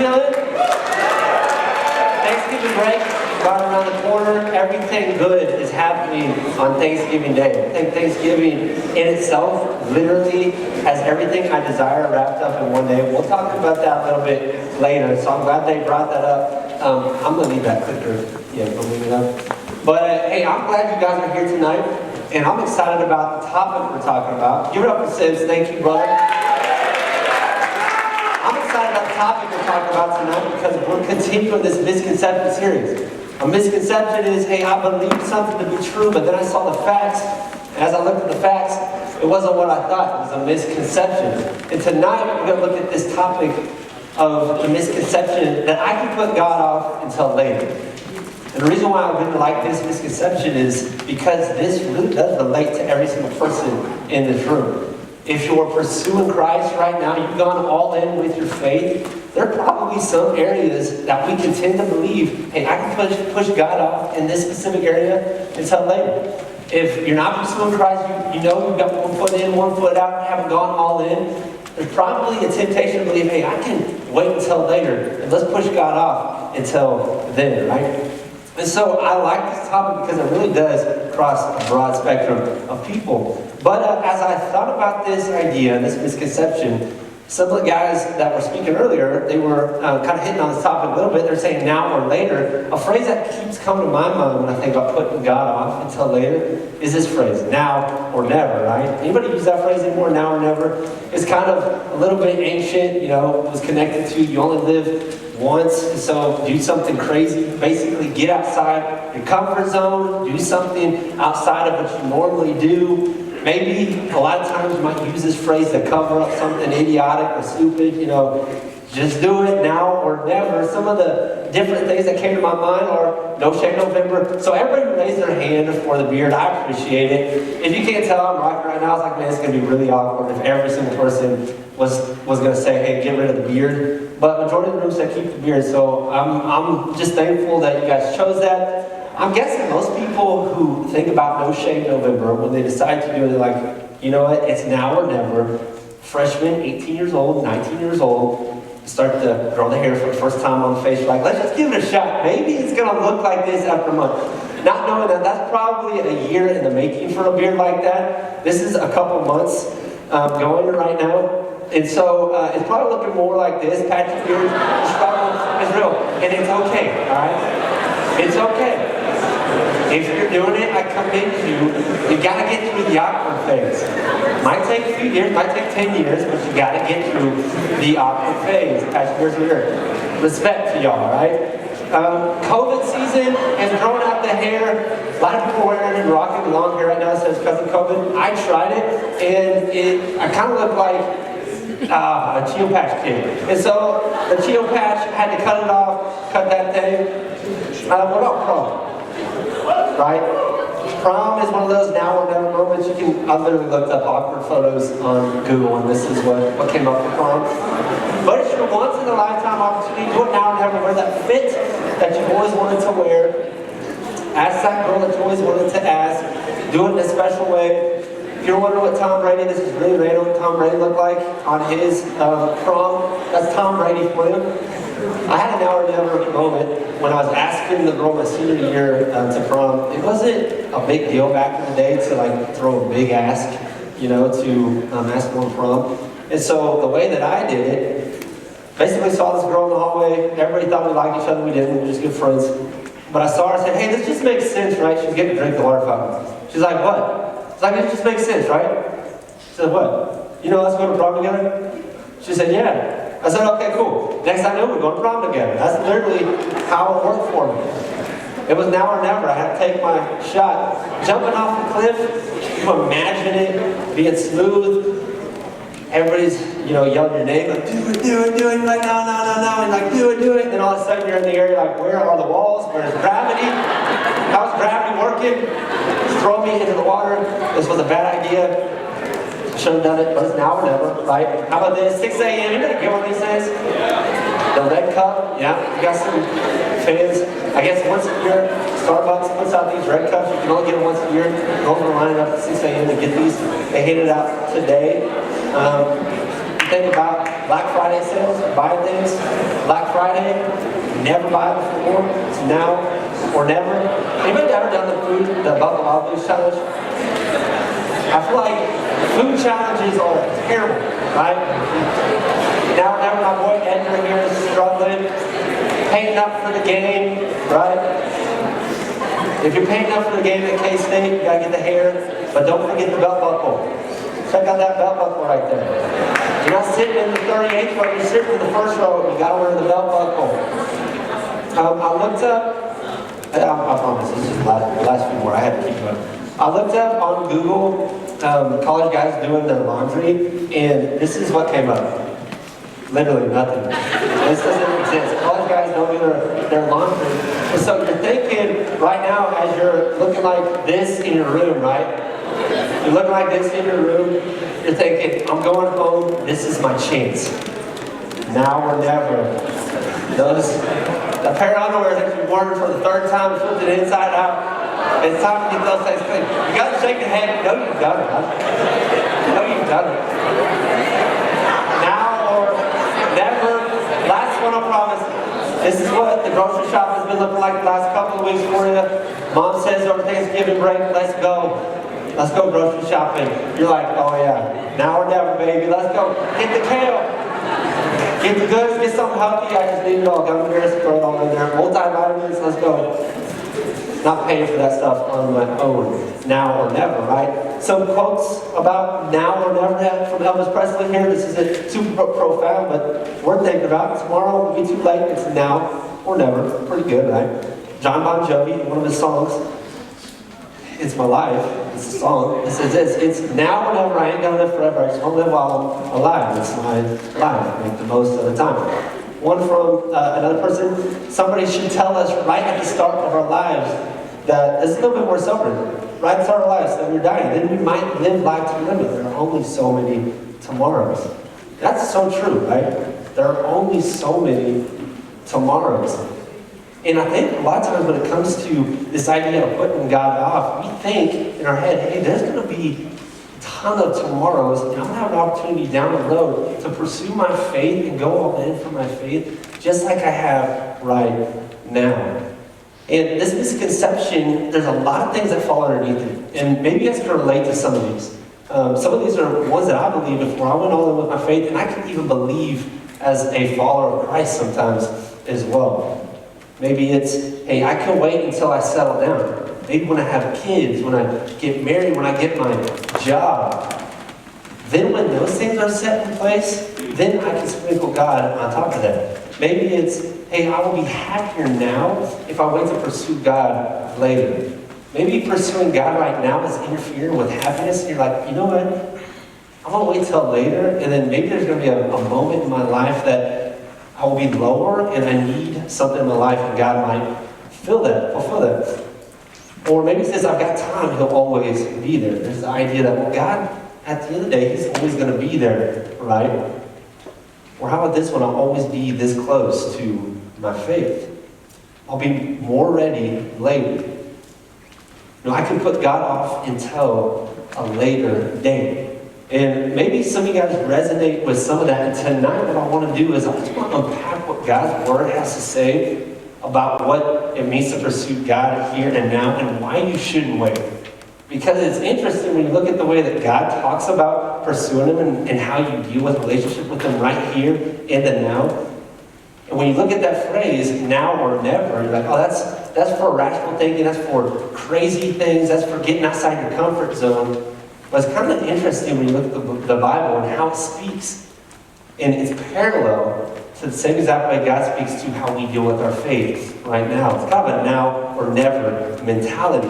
feeling? Thanksgiving break right around the corner. Everything good is happening on Thanksgiving Day. I think Thanksgiving in itself literally has everything I desire wrapped up in one day. We'll talk about that a little bit later, so I'm glad they brought that up. I'm going to leave that clicker. Yeah, we'll leave it up. But hey, I'm glad you guys are here tonight, and I'm excited about the topic we're talking about. Give it up for Sims. Thank you, brother. I'm excited about the topic we're talking about tonight because we're continuing this misconception series. A misconception is, hey, I believed something to be true, but then I saw the facts. And as I looked at the facts, it wasn't what I thought. It was a misconception. And tonight, we're going to look at this topic of the misconception that I can put God off until later. And the reason why I really like this misconception is because this really does relate to every single person in this room. If you're pursuing Christ right now, you've gone all in with your faith, there are probably some areas that we can tend to believe, hey, I can push God off in this specific area until later. If you're not pursuing Christ, you know you've got one foot in, one foot out, haven't gone all in, there's probably a temptation to believe, hey, I can wait until later, and let's push God off until then, right? And so I like this topic because it really does cross a broad spectrum of people. But as I thought about this idea, this misconception, some of the guys that were speaking earlier, they were kind of hitting on this topic a little bit. They're saying now or later. A phrase that keeps coming to my mind when I think about putting God off until later is this phrase, now or never, right? Anybody use that phrase anymore, now or never? It's kind of a little bit ancient, it was connected to you only live once, so do something crazy. Basically, get outside your comfort zone, do something outside of what you normally do. Maybe a lot of times you might use this phrase to cover up something idiotic or stupid, just do it now or never. Some of the different things that came to my mind are No Shave November. So everybody raised their hand for the beard. I appreciate it. If you can't tell, I'm rocking right now. I was like, man, it's going to be really awkward if every single person was going to say, hey, get rid of the beard. But majority of the room said keep the beard. So I'm just thankful that you guys chose that. I'm guessing most people who think about No Shave November, when they decide to do it, they're like, you know what, it's now or never. Freshmen, 18 years old, 19 years old, start to grow the hair for the first time on the face. You're like, let's just give it a shot. Maybe it's going to look like this after a month. Not knowing that that's probably a year in the making for a beard like that. This is a couple months going right now. And so it's probably looking more like this. Patchy beard is real. And it's okay, all right? It's okay. If you're doing it, I commend you. You got to get through the awkward phase. Might take a few years, might take 10 years, but you got to get through the awkward phase. Patchy beards are weird. Respect to y'all, right? COVID season has grown out the hair. A lot of people are wearing and rocking long hair right now. It says because of COVID. I tried it, and I kind of look like a Cheeto Patch Kid. And so the Cheeto Patch had to cut it off, cut that thing. What about prom? Right? Prom is one of those now or never moments. I literally looked up awkward photos on Google, and this is what came up for prom. But it's your once in a lifetime opportunity. Do it now or never. Wear that fit that you've always wanted to wear. Ask that girl that you always wanted to ask. Do it in a special way. If you're wondering what Tom Brady, this is really random, what Tom Brady looked like on his prom. That's Tom Brady for you. I had an now or never moment when I was asking the girl my senior year to prom. It wasn't a big deal back in the day to throw a big ask, to ask her on prom. And so the way that I did it, basically saw this girl in the hallway. Everybody thought we liked each other. We didn't. We were just good friends. But I saw her and said, hey, this just makes sense, right? She was getting a drink at the water fountain. She's like, what? It's like, it just makes sense, right? I said, what? Let's go to prom together? She said, yeah. I said, okay, cool. Next I knew we were going to prom together. That's literally how it worked for me. It was now or never. I had to take my shot. Jumping off the cliff, you imagine it being smooth. Everybody's, yelling your name, like, do it right now, no, and like, do it. And all of a sudden you're in the area like, where are the walls? Where's gravity? How's gravity working? Throw me into the water. This was a bad idea. Should have done it, but it's now or never, right? How about this? 6 a.m. You better get one of these things. The red cup, yeah. You got some fans. I guess once a year, Starbucks puts out these red cups. You can only get them once a year. Go over the line up at 6 a.m. to get these. They handed out today. think about Black Friday sales, buying things. Black Friday, never buy before. It's now or never. Anybody ever done the Buffalo Wild Wings challenge? I feel like food challenges are terrible, right? Now or never, my boy Edgar here is struggling, painting up for the game, right? If you're painting up for the game at K-State, you gotta get the hair, but don't forget the belt buckle. Check out that belt buckle right there. You're not sitting in the 38th row, you're sitting in the first row, you gotta wear the belt buckle. I looked up, I promise, this is the last few more, I had to keep going. I looked up on Google, college guys doing their laundry, and this is what came up. Literally nothing. This doesn't exist. College guys don't do their laundry. And so you're thinking right now as you're looking like this in your room, right? You're looking like this in your room, you're thinking, I'm going home, this is my chance. Now or never. The pair of underwear that you've worn for the third time, flipped it inside out. It's time to get those things clean. You gotta shake your head, no you've done it. No you've done it. Now or never. Last one, I promise. This is what the grocery shop has been looking like the last couple of weeks for you. Mom says over Thanksgiving break, let's go. Let's go grocery shopping. You're like, oh yeah, now or never, baby. Let's go. Get the kale. Get the goods, get something healthy. I just need it all. Gummy bears, throw it all in there. Multivitamins, let's go. Not paying for that stuff on my own. Now or never, right? Some quotes about now or never from Elvis Presley here. This isn't super profound, but worth thinking about. Tomorrow will be too late. It's now or never. Pretty good, right? John Bon Jovi, one of his songs. It's my life. It's a song. It says this. It's now or never. I ain't gonna live forever. I just want to live while I'm alive. It's my life. Make the most of the time. One from another person. Somebody should tell us right at the start of our lives that it's a little bit more sobering. Right at the start of our lives that we're dying. Then we might live life to the limit. There are only so many tomorrows. That's so true, right? There are only so many tomorrows. And I think a lot of times when it comes to this idea of putting God off, we think in our head, hey, there's going to be a ton of tomorrows, and I'm going to have an opportunity down the road to pursue my faith and go all in for my faith, just like I have right now. And this misconception, there's a lot of things that fall underneath it. And maybe you guys can relate to some of these. Some of these are ones that I believe before I went all in with my faith, and I can even believe as a follower of Christ sometimes as well. Maybe it's, hey, I can wait until I settle down. Maybe when I have kids, when I get married, when I get my job. Then when those things are set in place, then I can sprinkle God on top of that. Maybe it's, hey, I will be happier now if I wait to pursue God later. Maybe pursuing God right now is interfering with happiness, and you're like, you know what? I'm going to wait till later, and then maybe there's going to be a moment in my life that I will be lower, and I need something in my life, and God might fulfill that. Or maybe it says, I've got time, He'll always be there. There's the idea that, well, God, at the end of the day, He's always going to be there, right? Or how about this one? I'll always be this close to my faith. I'll be more ready later. You know, I can put God off until a later date. And maybe some of you guys resonate with some of that. And tonight what I want to do is I just want to unpack what God's Word has to say about what it means to pursue God here and now and why you shouldn't wait. Because it's interesting when you look at the way that God talks about pursuing Him and how you deal with relationship with Him right here in the now. And when you look at that phrase, now or never, you're like, oh, that's for rational thinking, that's for crazy things, that's for getting outside your comfort zone. But it's kind of interesting when you look at the Bible and how it speaks. And it's parallel to the same exact way God speaks to how we deal with our faith right now. It's kind of a now or never mentality.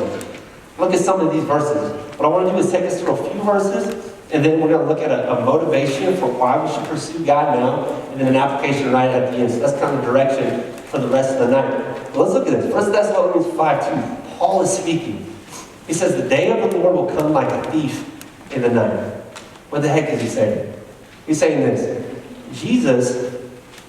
Look at some of these verses. What I want to do is take us through a few verses, and then we're going to look at a motivation for why we should pursue God now, and then an application right at the end. So that's kind of direction for the rest of the night. But let's look at this. 1 Thessalonians 5:2. Paul is speaking. He says, the day of the Lord will come like a thief in the night. What the heck is he saying? He's saying this. Jesus,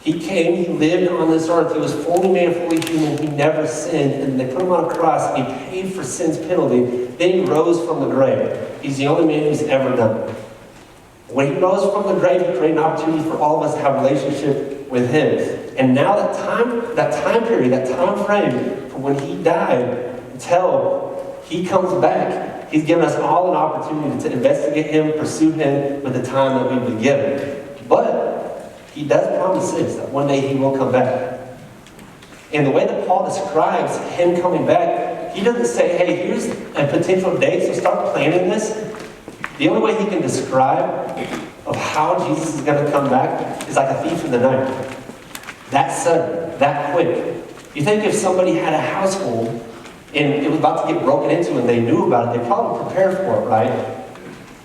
He came, He lived on this earth. He was fully man, fully human. He never sinned. And they put Him on a cross, and He paid for sin's penalty. Then He rose from the grave. He's the only man who's ever done it. When he rose from the grave, he created an opportunity for all of us to have a relationship with him. And now that time period, that time frame from when he died until he comes back, he's given us all an opportunity to investigate him, pursue him with the time that we've been given. But he does promise this, that one day he will come back. And the way that Paul describes him coming back, he doesn't say, hey, here's a potential date, so start planning this. The only way he can describe of how Jesus is going to come back is like a thief in the night. That sudden, that quick. You think if somebody had a household and it was about to get broken into and they knew about it, they probably prepared for it, right?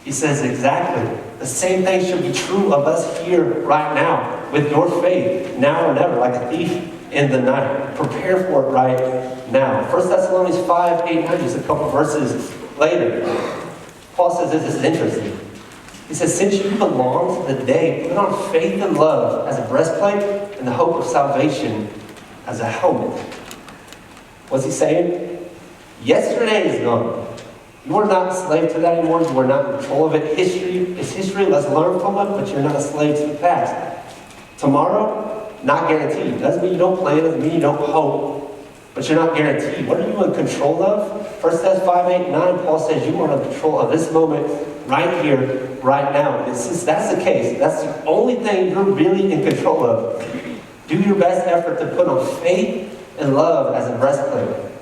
He says exactly. The same thing should be true of us here right now, with your faith, now or never, like a thief in the night. Prepare for it right now. 1 Thessalonians 5, 8, 9, just a couple verses later. Paul says this is interesting. He says, since you belong to the day, put on faith and love as a breastplate and the hope of salvation as a helmet. What's he saying? Yesterday is gone. You are not a slave to that anymore. You are not in control of it. History is history. Let's learn from it, but you're not a slave to the past. Tomorrow, not guaranteed. Doesn't mean you don't plan. Doesn't mean you don't hope. But you're not guaranteed. What are you in control of? 1 Thessalonians 5, 8, 9, Paul says you are in control of this moment right here, right now. And since that's the case, that's the only thing you're really in control of. Do your best effort to put on faith and love as a breastplate.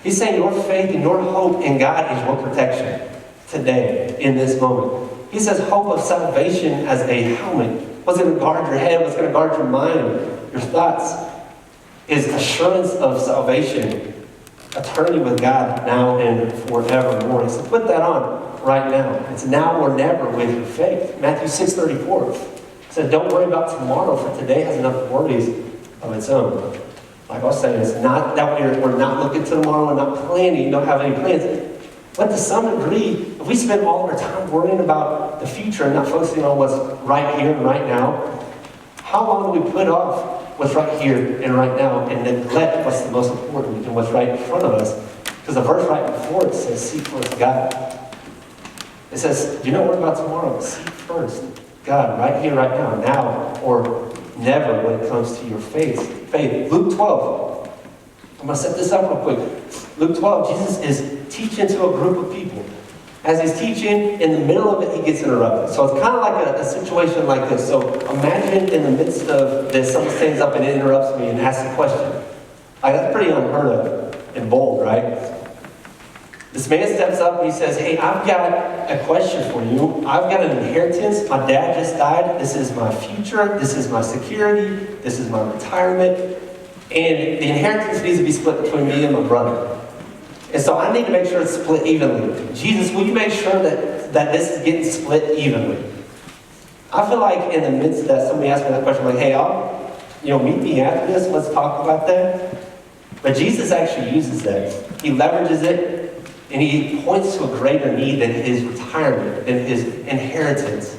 He's saying your faith and your hope in God is your protection today, in this moment. He says hope of salvation as a helmet. What's going to guard your head? What's going to guard your mind, your thoughts? Is assurance of salvation, eternity with God now and forevermore. So put that on right now. It's now or never with your faith. Matthew 6:34 said, don't worry about tomorrow, for today has enough worries of its own. Like I was saying, it's not that we're not looking to tomorrow, we're not planning, don't have any plans. But to some degree, if we spend all of our time worrying about the future and not focusing on what's right here and right now, how long do we put off what's right here and right now and neglect what's the most important and what's right in front of us? Because the verse right before it says, seek first God. It says, do not worry about tomorrow, seek first God right here, right now or never when it comes to your faith. Luke 12. I'm going to set this up real quick. Luke 12, Jesus is teaching to a group of people. As he's teaching, in the middle of it, he gets interrupted. So it's kind of like a situation like this. So imagine in the midst of this, someone stands up and interrupts me and asks a question. Like, that's pretty unheard of and bold, right? This man steps up and he says, hey, I've got a question for you. I've got an inheritance. My dad just died. This is my future. This is my security. This is my retirement. And the inheritance needs to be split between me and my brother. And so I need to make sure it's split evenly. Jesus, will you make sure that this is getting split evenly? I feel like in the midst of that, somebody asked me that question, like, hey, meet me after this. Let's talk about that. But Jesus actually uses that. He leverages it. And he points to a greater need than his retirement, than his inheritance.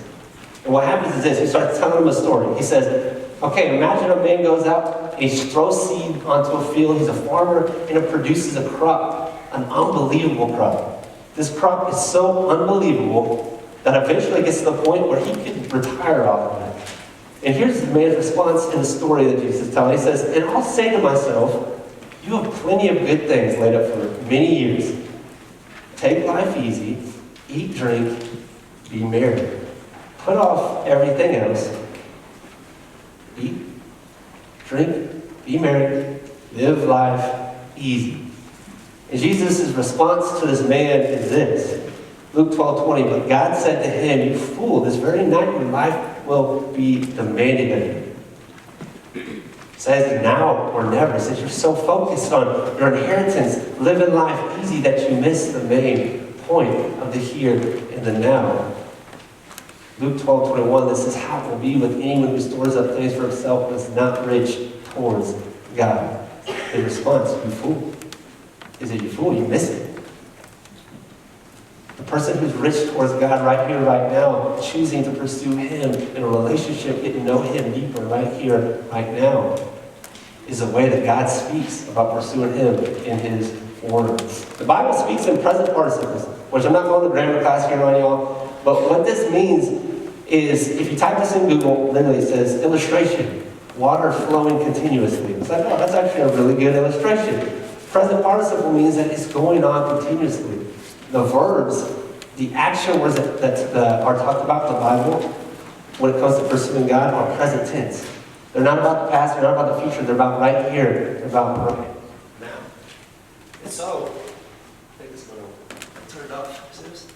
And what happens is this. He starts telling him a story. He says, okay, imagine a man goes out and he throws seed onto a field. He's a farmer and it produces a crop, an unbelievable crop. This crop is so unbelievable that eventually it gets to the point where he could retire off of it. And here's the man's response in the story that Jesus is telling. He says, and I'll say to myself, you have plenty of good things laid up for many years. Take life easy, eat, drink, be merry. Put off everything else. Eat, drink, be merry, live life easy. And Jesus' response to this man is this. Luke 12:20, but God said to him, you fool, this very night your life will be demanded of you. It says now or never. It says you're so focused on your inheritance, living life easy, that you miss the main point of the here and the now. Luke 12:21, this is how it will be with anyone who stores up things for himself but is not rich towards God. The response, you fool. Is it you fool? You miss it. The person who's rich towards God right here, right now, choosing to pursue him in a relationship, getting to know him deeper right here, right now, is a way that God speaks about pursuing him in his order. The Bible speaks in present participles, which I'm not going to grammar class here on y'all, but what this means is, if you type this in Google, literally it says illustration, water flowing continuously. It's like, oh, that's actually a really good illustration. Present participle means that it's going on continuously. The verbs, the action words that are talked about in the Bible when it comes to pursuing God are present tense. They're not about the past, they're not about the future, they're about right here, they're about right now. And so, I think this is going to turn it off, Sims.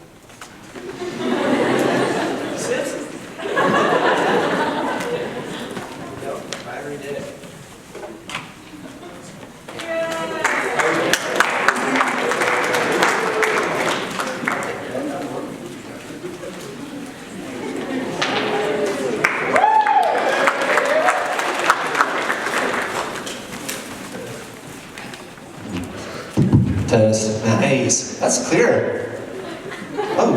Sims? No, battery did it. Test. Nice. That's clear. Oh,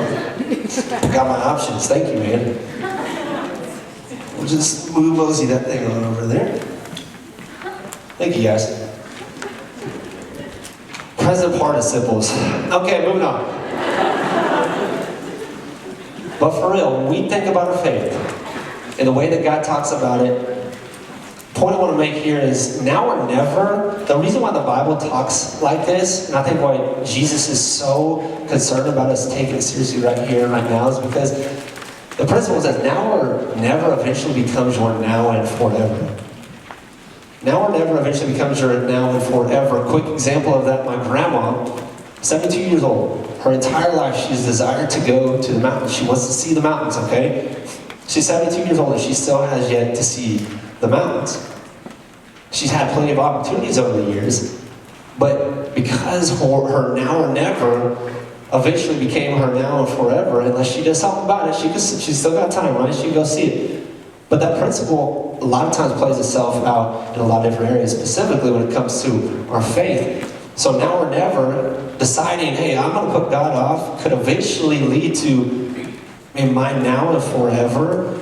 got my options. Thank you, man. We'll just move mosey that thing on over there. Thank you, guys. Present participles. Okay, moving on. But for real, when we think about our faith and the way that God talks about it, the point I want to make here is now or never. The reason why the Bible talks like this, and I think why Jesus is so concerned about us taking it seriously right here and right now, is because the principle is that now or never eventually becomes your now and forever. Now or never eventually becomes your now and forever. A quick example of that, my grandma, 72 years old. Her entire life she's desired to go to the mountains. She wants to see the mountains, okay? She's 72 years old and she still has yet to see the mountains. She's had plenty of opportunities over the years, but because her now or never eventually became her now and forever, unless she does something about it, she's still got time, right? She can go see it. But that principle a lot of times plays itself out in a lot of different areas, specifically when it comes to our faith. So now or never, deciding, hey, I'm going to put God off, could eventually lead to my now and forever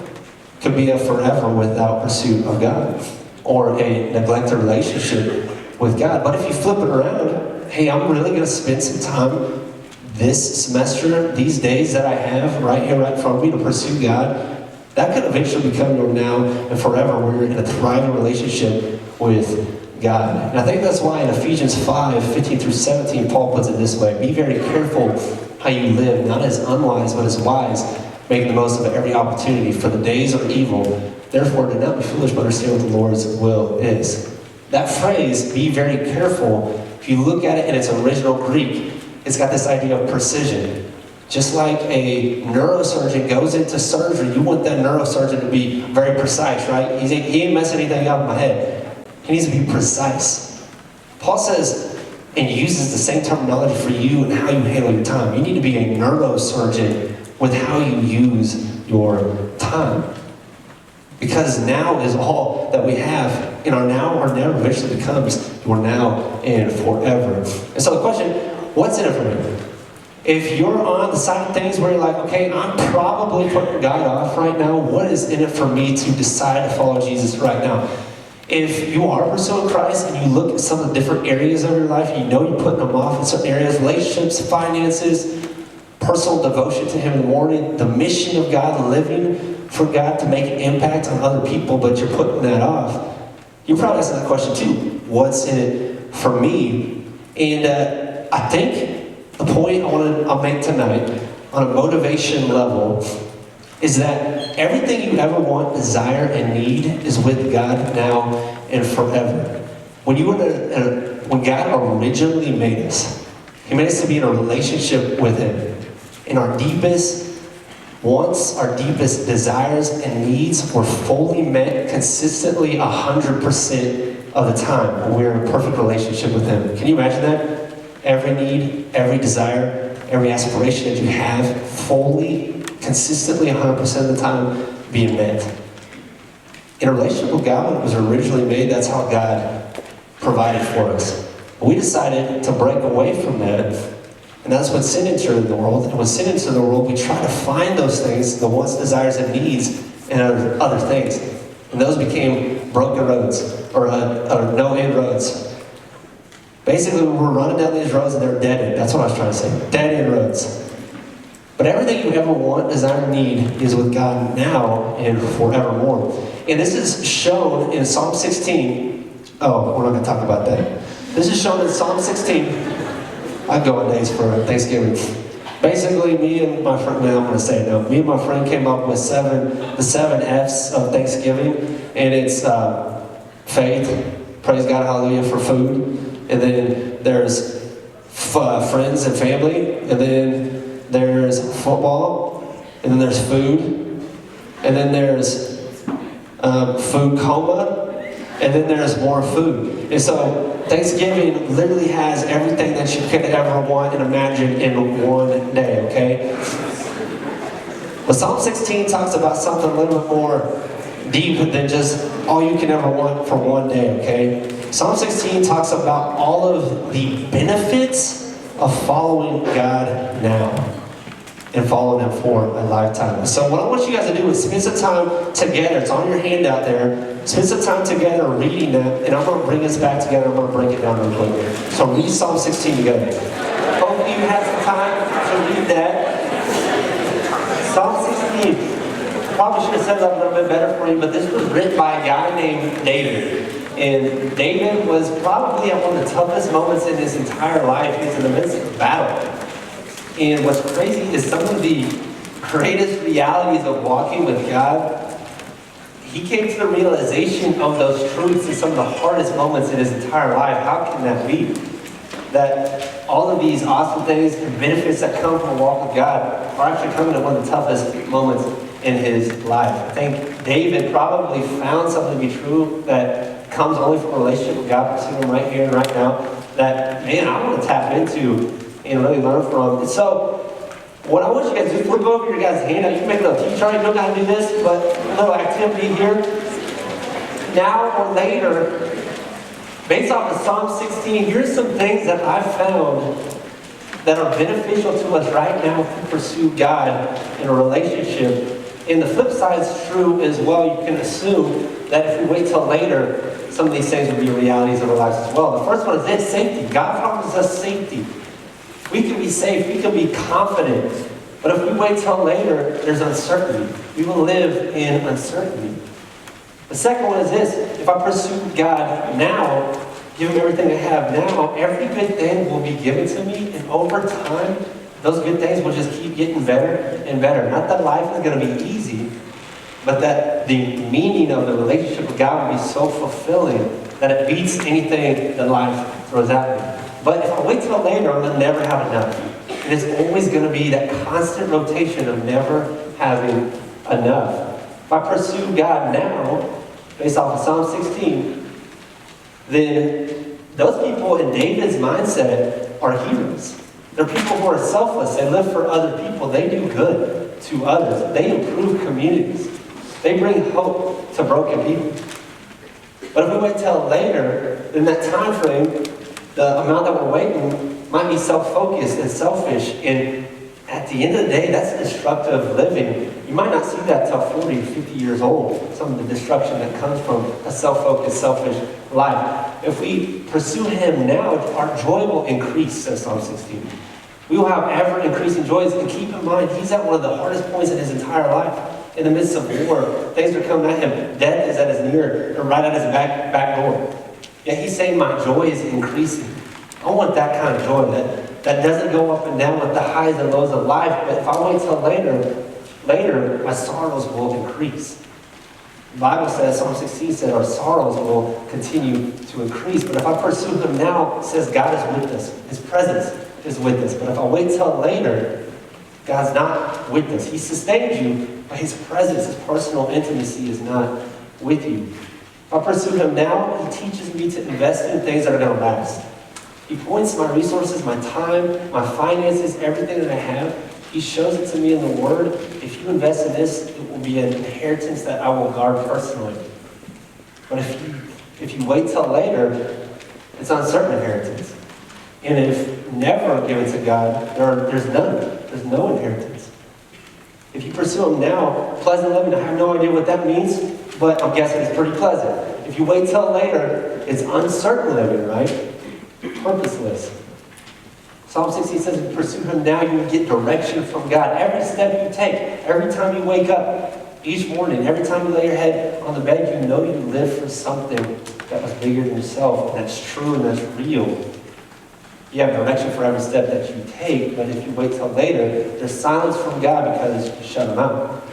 could be a forever without pursuit of God, or a neglected relationship with God. But if you flip it around, hey, I'm really going to spend some time this semester, these days that I have right here, right in front of me to pursue God, that could eventually become your now and forever, where you're in a thriving relationship with God. And I think that's why in Ephesians 5:15-17, Paul puts it this way: be very careful how you live, not as unwise, but as wise, making the most of every opportunity, for the days are evil. Therefore, do not be foolish, but understand what the Lord's will is. That phrase, be very careful, if you look at it in its original Greek, it's got this idea of precision. Just like a neurosurgeon goes into surgery, you want that neurosurgeon to be very precise, right? He ain't messing anything up in my head. He needs to be precise. Paul says, and uses the same terminology for you and how you handle your time. You need to be a neurosurgeon with how you use your time. Because now is all that we have, and our now or never eventually becomes your now and forever. And so the question, what's in it for me? If you're on the side of things where you're like, okay, I'm probably putting God off right now, what is in it for me to decide to follow Jesus right now? If you are pursuing Christ and you look at some of the different areas of your life, you know you're putting them off in certain areas, relationships, finances, personal devotion to Him in the morning, the mission of God, living for God to make an impact on other people, but you're putting that off, you're probably asking that question too. What's in it for me? And I think the point I'll make tonight on a motivation level is that everything you ever want, desire, and need is with God now and forever. When God originally made us, He made us to be in a relationship with Him. And our deepest wants, our deepest desires and needs were fully met consistently 100% of the time when we're in a perfect relationship with Him. Can you imagine that? Every need, every desire, every aspiration that you have fully, consistently 100% of the time being met. In a relationship with God, when it was originally made, that's how God provided for us. We decided to break away from that. And that's when sin entered the world. And when sin entered the world, we try to find those things, the wants, desires, and needs, and other things. And those became broken roads, or no-end roads. Basically, we were running down these roads and they were dead-end. That's what I was trying to say. Dead-end roads. But everything you ever want, desire, need is with God now and forevermore. And this is shown in Psalm 16. Oh, we're not going to talk about that. This is shown in Psalm 16. I go on days for Thanksgiving. Basically, me and my friend, well, I'm going to say it now. Me and my friend came up with the 7 F's of Thanksgiving. And it's faith, praise God, hallelujah, for food. And then there's friends and family. And then there's football. And then there's food. And then there's food coma. And then there's more food. And so Thanksgiving literally has everything that you could ever want and imagine in one day, okay? But Psalm 16 talks about something a little bit more deep than just all you can ever want for one day, okay? Psalm 16 talks about all of the benefits of following God now and following Him for a lifetime. So what I want you guys to do is spend some time together. It's on your handout there. Spend some time together reading that, and I'm going to bring us back together. I'm going to break it down real quick. So read Psalm 16 together. Hopefully you have some time to read that. Psalm 16. Probably should have said that a little bit better for you, but this was written by a guy named David. And David was probably at one of the toughest moments in his entire life. He was in the midst of battle. And what's crazy is some of the greatest realities of walking with God, he came to the realization of those truths in some of the hardest moments in his entire life. How can that be? That all of these awesome things and benefits that come from a walk with God are actually coming at one of the toughest moments in his life. I think David probably found something to be true that comes only from a relationship with God, pursuing him right here and right now, that, man, I want to tap into and really learn from. And so, what I want you guys to do, flip over your guys' handout. You can make a little teacher, you don't know how to do this, but a little activity here. Now or later, based off of Psalm 16, here's some things that I've found that are beneficial to us right now if we pursue God in a relationship. And the flip side is true as well. You can assume that if we wait till later, some of these things will be realities of our lives as well. The first one is this: safety. God promises us safety. We can be safe, we can be confident. But if we wait till later, there's uncertainty. We will live in uncertainty. The second one is this: if I pursue God now, give Him everything I have now, every good thing will be given to me, and over time, those good things will just keep getting better and better. Not that life is going to be easy, but that the meaning of the relationship with God will be so fulfilling that it beats anything that life throws at me. But if I wait till later, I'm going to never have enough. It is always going to be that constant rotation of never having enough. If I pursue God now, based off of Psalm 16, then those people in David's mindset are heroes. They're people who are selfless. They live for other people. They do good to others. They improve communities. They bring hope to broken people. But if we wait till later, in that time frame, the amount that we're waiting might be self-focused and selfish. And at the end of the day, that's destructive living. You might not see that till 40, 50 years old, some of the destruction that comes from a self-focused, selfish life. If we pursue Him now, our joy will increase, says Psalm 16. We will have ever-increasing joys. And keep in mind, He's at one of the hardest points in His entire life. In the midst of war, things are coming at Him. Death is at His near, or right at His back door. Yet He's saying, my joy is increasing. I want that kind of joy that doesn't go up and down with the highs and lows of life. But if I wait till later, my sorrows will increase. The Bible says, Psalm 16 said, our sorrows will continue to increase. But if I pursue Him now, it says God is with us. His presence is with us. But if I wait till later, God's not with us. He sustains you, but His presence, His personal intimacy is not with you. If I pursue Him now, He teaches me to invest in things that are going to last. He points my resources, my time, my finances, everything that I have. He shows it to me in the Word. If you invest in this, it will be an inheritance that I will guard personally. But if you wait till later, it's uncertain inheritance. And if never given to God, there's none. There's no inheritance. If you pursue Him now, pleasant living, I have no idea what that means, but I'm guessing it's pretty pleasant. If you wait till later, it's uncertain living, right? Purposeless. Psalm 16 says, if you pursue him now, you will get direction from God. Every step you take, every time you wake up, each morning, every time you lay your head on the bed, you know you live for something that was bigger than yourself, and that's true and that's real. You have direction for every step that you take, but if you wait till later, there's silence from God because you shut him out.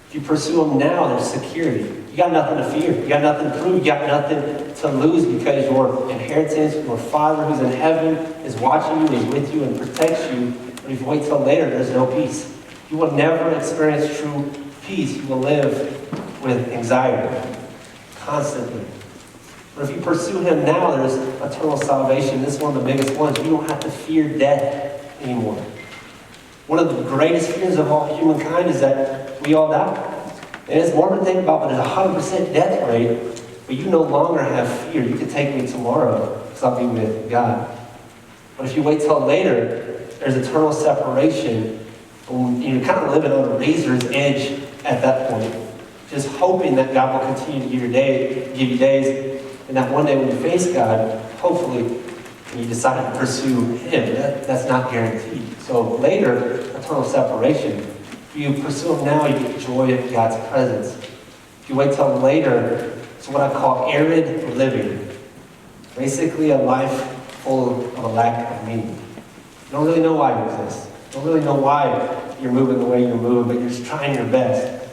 If you pursue him now, there's security. You got nothing to fear. You got nothing to prove. You got nothing to lose because your inheritance, your Father who's in heaven is watching you, is with you, and protects you. But if you wait till later, there's no peace. You will never experience true peace. You will live with anxiety constantly. But if you pursue him now, there's eternal salvation. This is one of the biggest ones. You don't have to fear death anymore. One of the greatest fears of all humankind is that we all die. And it's more to think about, but it's a 100% death rate. But you no longer have fear. You can take me tomorrow because I'll be with God. But if you wait till later, there's eternal separation. And you're kind of living on a razor's edge at that point. Just hoping that God will continue to give you days, and that one day when you face God, hopefully, you decide to pursue him. That's not guaranteed. So later, eternal separation. If you pursue him now, you get joy of God's presence. If you wait till later, it's what I call arid living. Basically a life full of a lack of meaning. You don't really know why you exist. You don't really know why you're moving the way you're moving, but you're just trying your best.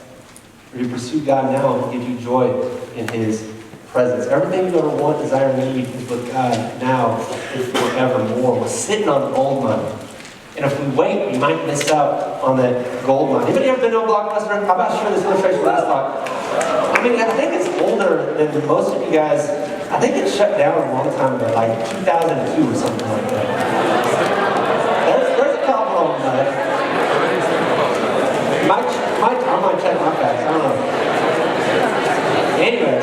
If you pursue God now, he'll give you joy in his presence. Everything you ever want, desire, need is with God now and forevermore. We're sitting on the gold mine. And if we wait, we might miss out on that gold mine. Anybody ever been to a Blockbuster? I'm about to share this illustration last talk. I mean, I think it's older than most of you guys. I think it shut down a long time ago, like 2002 or something like that. There's a couple of them there. I might check my facts, I don't know. Anyway,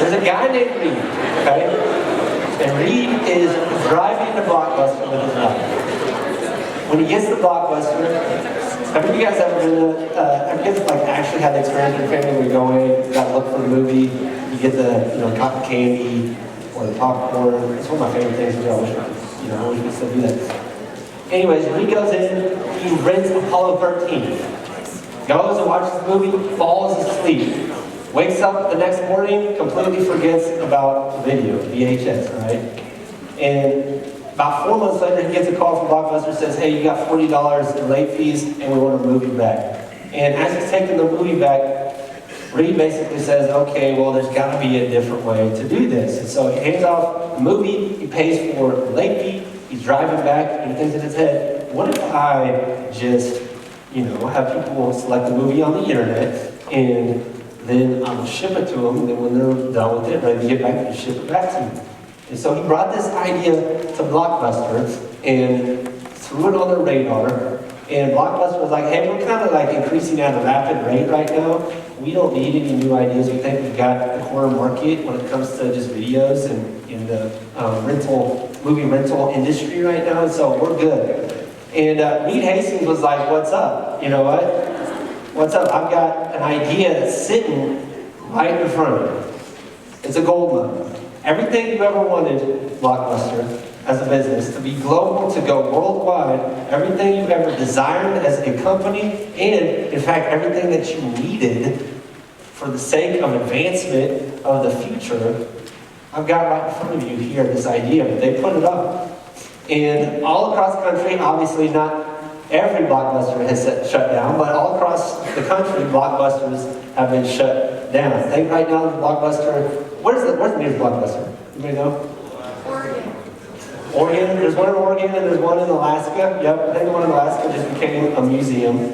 there's a guy named Reed, okay? And Reed is driving to Blockbuster with his wife. When he gets to Blockbuster, have you guys ever been have you guys actually had the experience with your family where you go in, you gotta look for the movie, you get the cotton candy or the popcorn? It's one of my favorite things. I wish we still do that. Anyways, Reed goes in, he rents Apollo 13. Goes and watches the movie, falls asleep. Wakes up the next morning, completely forgets about video, VHS, right? And about 4 months later, he gets a call from Blockbuster, says, hey, you got $40 in late fees, and we want the movie back. And as he's taking the movie back, Reed basically says, okay, well, there's got to be a different way to do this. And so he hands off the movie, he pays for the late fee, he's driving back, and he thinks in his head, what if I just, have people select the movie on the internet, and then I will ship it to them, and then when they're done with it, ready to get back, they ship it back to me. And so he brought this idea to Blockbuster and threw it on their radar. And Blockbuster was like, hey, we're kind of increasing at a rapid rate right now. We don't need any new ideas. We think we've got the corner market when it comes to just videos and in the movie rental industry right now. And so we're good. And Reed Hastings was like, what's up? You know what? What's up? I've got an idea that's sitting right in front of me. It's a gold mine. Everything you ever wanted, Blockbuster, as a business, to be global, to go worldwide, everything you ever desired as a company, and in fact, everything that you needed for the sake of advancement of the future, I've got right in front of you here, this idea, but they put it up. And all across the country, obviously not every Blockbuster has shut down, but all across the country, Blockbusters have been shut down. I think right now the Blockbuster, where's the nearest Blockbuster? Anybody know? Oregon. There's one in Oregon and there's one in Alaska. Yep, I think the one in Alaska just became a museum.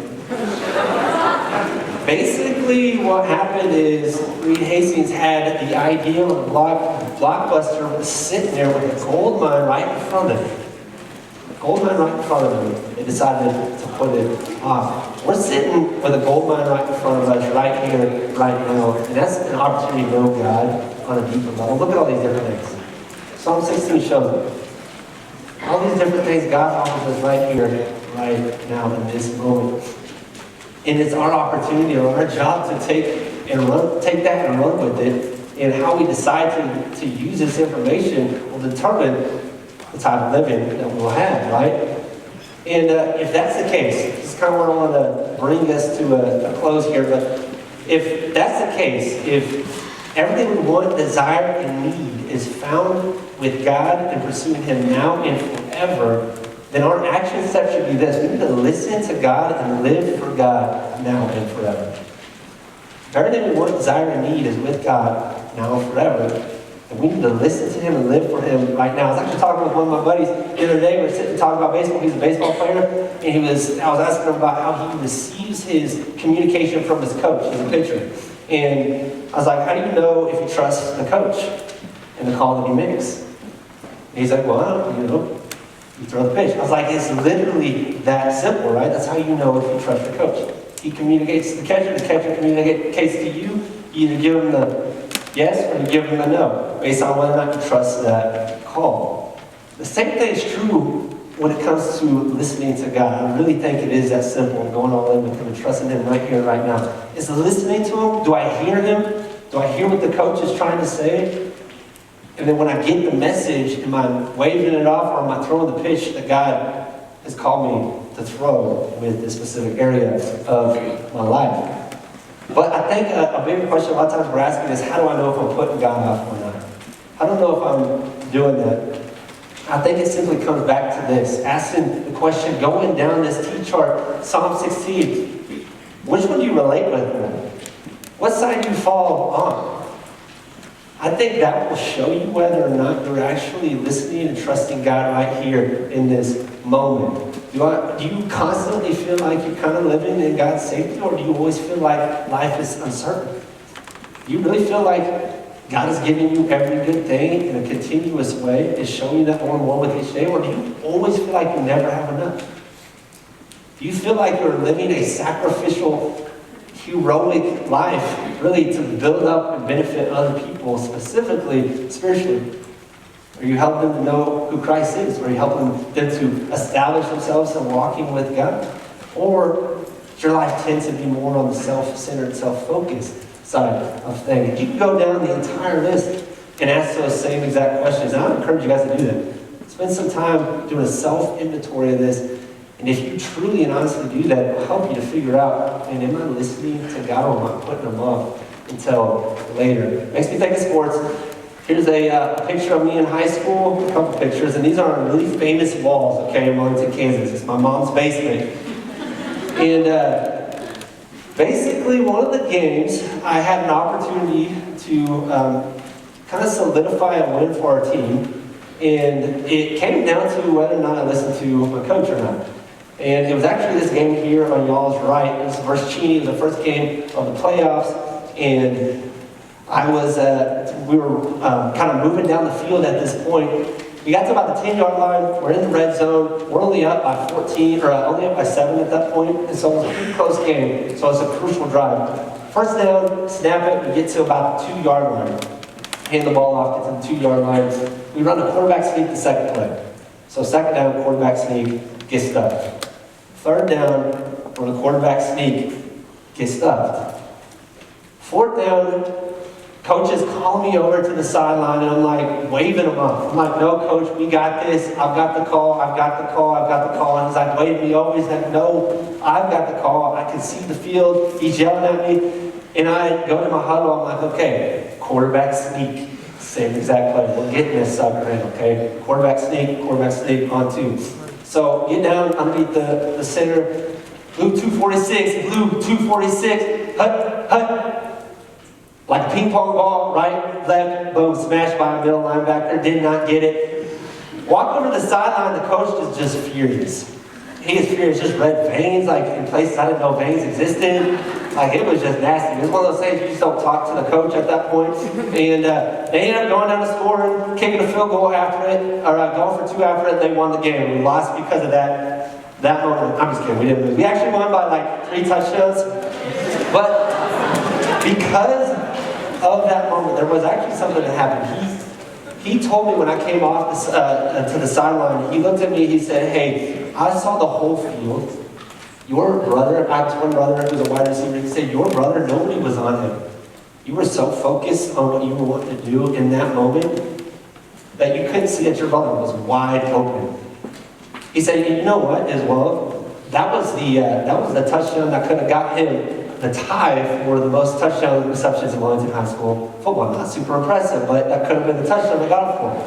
Basically, what happened is Reed Hastings had the idea of Blockbuster was sitting there with a gold mine right in front of him. Gold mine right in front of them. They decided to put it off. We're sitting with a gold mine right in front of us right here, right now. And that's an opportunity to know God on a deeper level. Look at all these different things. Psalm 16 shows it. All these different things God offers us right here, right now, in this moment. And it's our opportunity or our job to take that and run with it And how we decide to use this information will determine the type of living that we'll have, right? And if that's the case, this is kind of where I want to bring us to a close here, but if that's the case, if everything we want, desire, and need is found with God and pursuing Him now and forever, then our action step should be this. We need to listen to God and live for God now and forever. Everything we want, desire, and need is with God now and forever. And we need to listen to Him and live for Him right now. I was actually talking with one of my buddies the other day. We were sitting talking about baseball. He's a baseball player. And I was asking him about how he receives his communication from his coach. He's a pitcher. And I was like, how do you know if you trust the coach and the call that he makes? And he's like, well, I don't, you throw the pitch. I was like, it's literally that simple, right? That's how you know if you trust the coach. He communicates to the catcher communicates to you. You either give him the yes or you give him the no, based on whether or not you trust that call. The same thing is true when it comes to listening to God. I really think it is that simple, going all in with Him and trusting Him right here, right now. Is listening to Him, do I hear Him? Do I hear what the coach is trying to say? And then when I get the message, am I waving it off or am I throwing the pitch that God has called me to throw with this specific area of my life? But I think a bigger question a lot of times we're asking is, how do I know if I'm putting God off or not? I don't know if I'm doing that. I think it simply comes back to this, asking the question, going down this T-chart, Psalm 16, which one do you relate with more? What side do you fall on? I think that will show you whether or not you're actually listening and trusting God right here in this moment. Do you constantly feel like you're kind of living in God's safety, or do you always feel like life is uncertain? Do you really feel like God is giving you every good thing in a continuous way, is showing you that more and more with each day, or do you always feel like you never have enough? Do you feel like you're living a sacrificial, heroic life, really to build up and benefit other people, specifically spiritually? Are you helping them to know who Christ is? Are you helping them to establish themselves in walking with God? Or does your life tend to be more on the self-centered, self-focused side of things? You can go down the entire list and ask those same exact questions. And I would encourage you guys to do that. Spend some time doing a self-inventory of this. And if you truly and honestly do that, it will help you to figure out, and am I listening to God, or am I putting Him off until later? Makes me think of sports. Here's a picture of me in high school, a couple pictures, and these are on really famous walls, okay, in Wellington, Kansas. It's my mom's basement. And basically, one of the games, I had an opportunity to kind of solidify a win for our team. And it came down to whether or not I listened to my coach or not. And it was actually this game here on y'all's right. It was versus Cheney. It was the first game of the playoffs. And we were kind of moving down the field at this point. We got to about the 10-yard line. We're in the red zone. We're only up by 14, or only up by 7 at that point. And so it was a pretty close game. So it's a crucial drive. First down, snap it. We get to about the 2-yard line. Hand the ball off, get to the 2-yard line. We run the quarterback sneak the second play. So second down, quarterback sneak, get stuffed. Third down, run the quarterback sneak, get stuffed. Fourth down, coach is calling me over to the sideline, and I'm like waving him off. I'm like, no, coach, we got this. I've got the call. I've got the call. I've got the call. And he's like waving me over. He's like, no, I've got the call. I can see the field. He's yelling at me. And I go to my huddle. I'm like, okay, quarterback sneak. Same exact play. We're getting this sucker in, okay? Quarterback sneak, on 2. So get down underneath the center. Blue 246, blue 246. Hut. Like a ping pong ball, right, left, boom, smashed by a middle linebacker. Did not get it. Walk over to the sideline. The coach is just furious. He is furious. Just red veins, like in places I didn't know veins existed. Like, it was just nasty. It was one of those things you just don't talk to the coach at that point. And they ended up going down to scoring, kicking a field goal after it, or going for 2 after it. They won the game. We lost because of that moment. I'm just kidding. We didn't lose. We actually won by like 3 touchdowns. But because of that moment, there was actually something that happened. He told me when I came off to the sideline, he looked at me, he said, hey, I saw the whole field. Your brother, I have one brother who's a wide receiver, he said, your brother, nobody was on him. You were so focused on what you were wanting to do in that moment that you couldn't see that your brother was wide open. He said, you know what, as well, that was the touchdown that could have got him the tie for the most touchdown receptions in Wellington High School football. Not super impressive, but that could have been the touchdown that got him for him.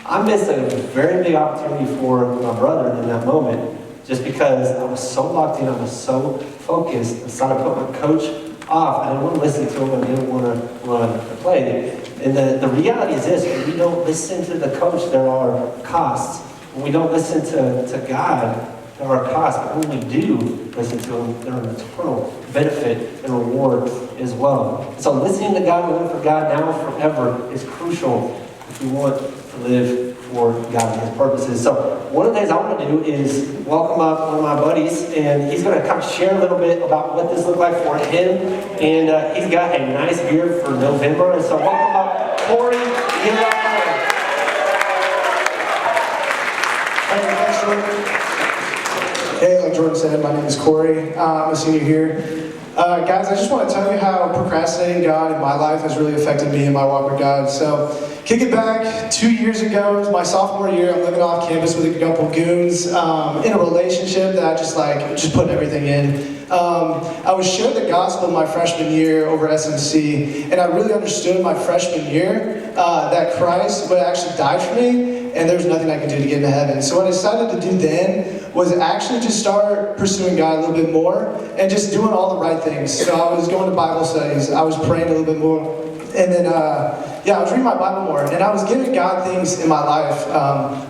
I missed a very big opportunity for my brother in that moment just because I was so locked in, I was so focused. I decided to put my coach off. I didn't want to listen to him, I didn't want to play. And the reality is this: when we don't listen to the coach, there are costs. When we don't listen to God, there are costs. But when we do listen to Him, there are an eternal benefit and reward as well. So listening to God and living for God now and forever is crucial if we want to live for God and His purposes. So one of the things I want to do is welcome up one of my buddies, and he's going to kind of share a little bit about what this looked like for him. And he's got a nice beard for November. And so welcome up Corey. Give it up for him. Thanks, Jordan. Hey, like Jordan said, my name is Corey. I'm a senior here. Guys, I just want to tell you how procrastinating God in my life has really affected me in my walk with God. So, kick it back 2 years ago, it was my sophomore year. I'm living off campus with a couple goons in a relationship that I just put everything in. I was shared the gospel my freshman year over SMC, and I really understood my freshman year that Christ would actually die for me, and there was nothing I could do to get into heaven. So what I decided to do then was actually just start pursuing God a little bit more and just doing all the right things. So I was going to Bible studies, I was praying a little bit more, and then I was reading my Bible more, and I was giving God things in my life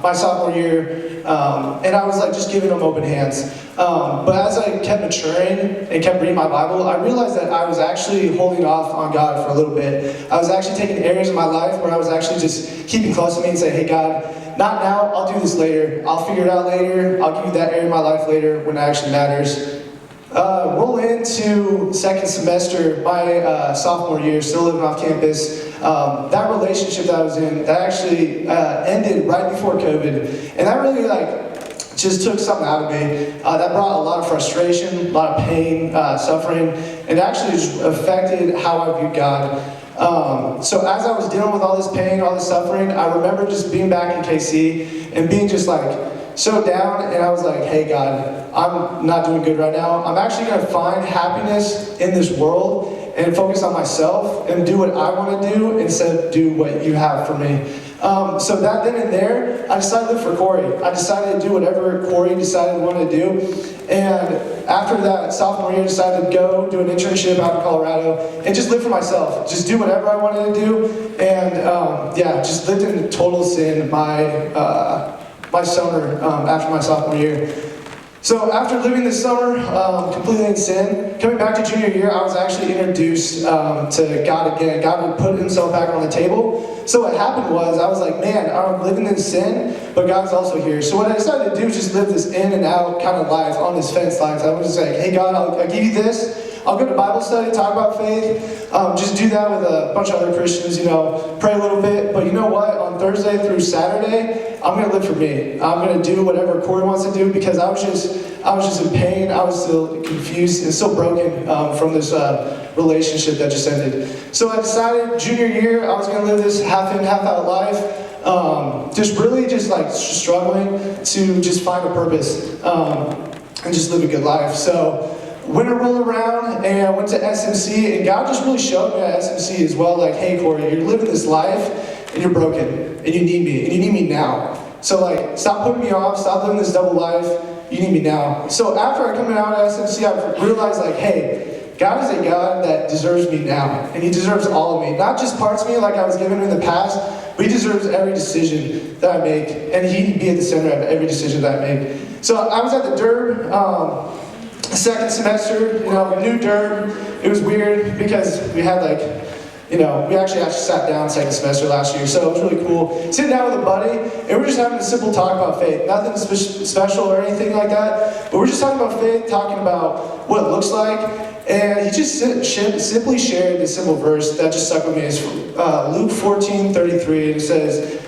my sophomore year, and I was like just giving Him open hands. But as I kept maturing and kept reading my Bible, I realized that I was actually holding off on God for a little bit. I was actually taking areas of my life where I was actually just keeping close to me and saying, hey God, not now, I'll do this later. I'll figure it out later. I'll give you that area of my life later when it actually matters. Roll into second semester, my sophomore year, still living off campus. That relationship that I was in, that actually ended right before COVID. And that really just took something out of me. That brought a lot of frustration, a lot of pain, suffering, and actually just affected how I viewed God. So as I was dealing with all this pain, all this suffering, I remember just being back in KC and being just so down, and I was like, hey God, I'm not doing good right now. I'm actually going to find happiness in this world and focus on myself and do what I want to do instead of do what you have for me. So that then and there, I decided to live for Corey. I decided to do whatever Corey decided he wanted to do. And after that sophomore year, I decided to go do an internship out in Colorado and just live for myself. Just do whatever I wanted to do. And just lived in total sin my summer after my sophomore year. So after living this summer completely in sin, coming back to junior year, I was actually introduced to God again. God would put Himself back on the table. So what happened was, I was like, man, I'm living in sin, but God's also here. So what I decided to do is just live this in and out kind of life, on this fence life. I was just like, hey God, I'll give you this. I'll go to Bible study, talk about faith, just do that with a bunch of other Christians, pray a little bit. But you know what? On Thursday through Saturday, I'm going to live for me. I'm going to do whatever Corey wants to do, because I was just in pain. I was still confused and still broken from this relationship that just ended. So I decided junior year, I was going to live this half in, half out life. Just struggling to just find a purpose and just live a good life. So winter rolled around, and I went to SMC, and God just really showed me at SMC as well, like, hey Corey, you're living this life, and you're broken, and you need me, and you need me now. So stop putting me off, stop living this double life, you need me now. So after I come out of SMC, I realized hey, God is a God that deserves me now, and He deserves all of me. Not just parts of me like I was given in the past, but He deserves every decision that I make, and He'd be at the center of every decision that I make. So I was at the DERB, second semester, new DERB. It was weird because we had we actually sat down second semester last year, so it was really cool. Sitting down with a buddy, and we're just having a simple talk about faith. Nothing special or anything like that, but we're just talking about faith, talking about what it looks like. And he just simply shared this simple verse that just stuck with me. It's Luke 14:33. It says,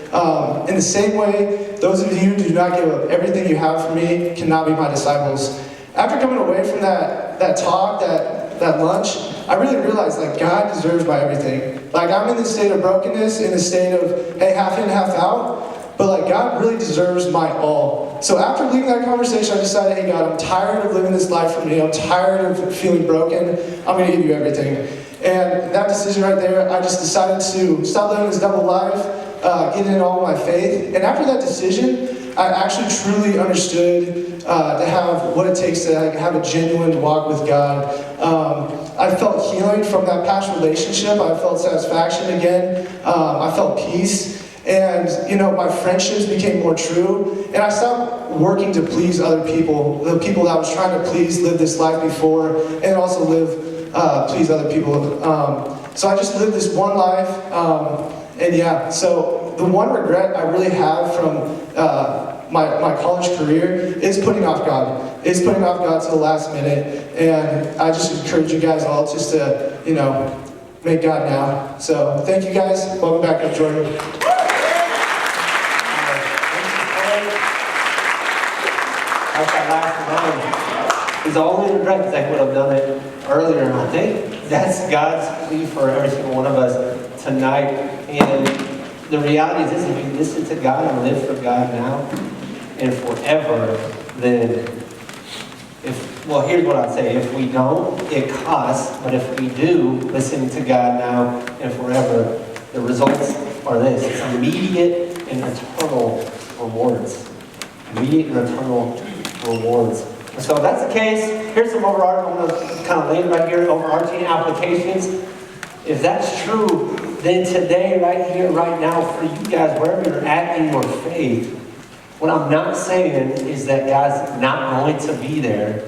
in the same way, those of you who do not give up everything you have for me cannot be my disciples. After coming away from that talk, that lunch, I really realized like God deserves my everything. Like I'm in this state of brokenness, in a state of, hey, half in, half out, but like God really deserves my all. So after leaving that conversation, I decided, hey God, I'm tired of living this life for me. I'm tired of feeling broken. I'm gonna give you everything. And that decision right there, I just decided to stop living this double life, get in all my faith. And after that decision, I actually truly understood to have what it takes to have a genuine walk with God. I felt healing from that past relationship. I felt satisfaction again. I felt peace. And, you know, my friendships became more true. And I stopped working to please other people, the people that I was trying to please, live this life before, and also please other people. So I just lived this one life. And yeah, so the one regret I really have from my college career is putting off God. It's putting off God to the last minute. And I just encourage you guys all just to, you know, make God now. So thank you guys. Welcome back up, Jordan. That's that last line. It's only regret because I would have done it earlier. And I think that's God's plea for every single one of us tonight. And the reality is this: if we listen to God and live for God now and forever, then here's what I'd say. If we don't, it costs. But if we do listen to God now and forever, the results are this. It's immediate and eternal rewards. Immediate and eternal rewards. So if that's the case, here's some overarching, I'm going to kind of lay it right here, overarching applications. If that's true, then today, right here, right now, for you guys, wherever you're at in your faith, what I'm not saying is that God's not going to be there.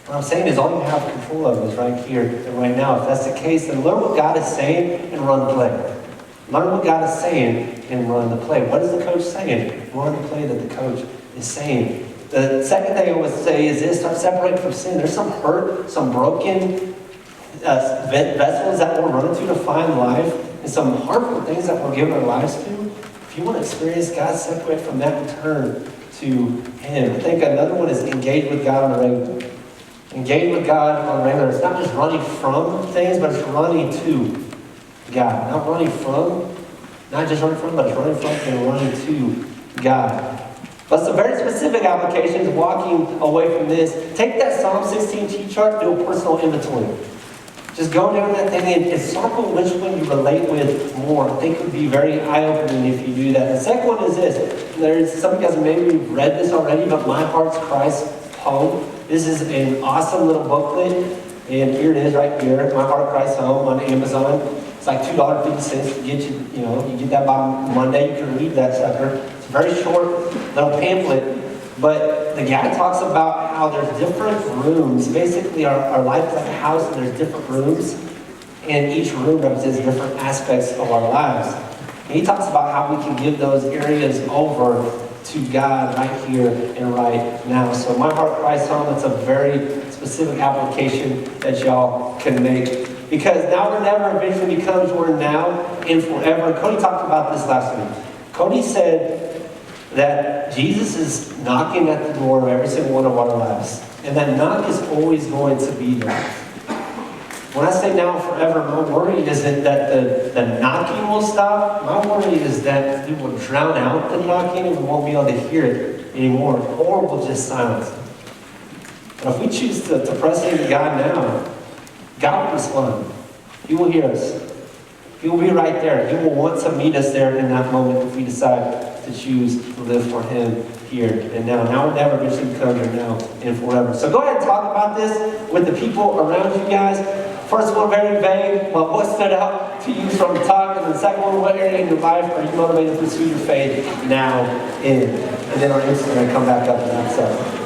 What I'm saying is all you have control of is right here and right now. If that's the case, then learn what God is saying and run the play. Learn what God is saying and run the play. What is the coach saying? Run the play that the coach is saying. The second thing I would say is this: start separating from sin. There's some hurt, some broken vessels that we're running to find life, and some harmful things that we're giving our lives to. If you want to experience God, separate from that and turn to Him. I think another one is engage with God on a regular. Engage with God on a regular. It's not just running from things, but it's running to God. Not running from, not just running from, but it's running from and running to God. But some very specific applications, walking away from this. Take that Psalm 16 cheat chart, do a personal inventory. Just go down that thing and circle which one you relate with more. I think it would be very eye-opening if you do that. The second one is this. Some of you guys maybe read this already, but My Heart's Christ Home. This is an awesome little booklet. And here it is right here. My Heart Cries Home on Amazon. It's like $2.50 to get you get that by Monday. You can read that sucker. It's a very short little pamphlet. But the guy talks about how there's different rooms. Basically, our life is like a house, and there's different rooms. And each room represents different aspects of our lives. And he talks about how we can give those areas over to God right here and right now. So My Heart Cries Home, that's a very specific application that y'all can make. Because now or never eventually becomes we're now and forever. Cody talked about this last week. Cody said that Jesus is knocking at the door of every single one of our lives. And that knock is always going to be there. When I say now and forever, my worry isn't that the knocking will stop. My worry is that we will drown out the knocking and we won't be able to hear it anymore. Or we'll just silence it. But if we choose to press into God now, God will respond. He will hear us. He will be right there. He will want to meet us there in that moment if we decide to choose to live for Him here and now. Now and never, eventually becomes your now and forever. So go ahead and talk about this with the people around you guys. First one, very vague. Well, what stood out to you from the talk? And the second one, what area in your life are you motivated to pursue your faith now in? And then our answer is going to come back up and that's up.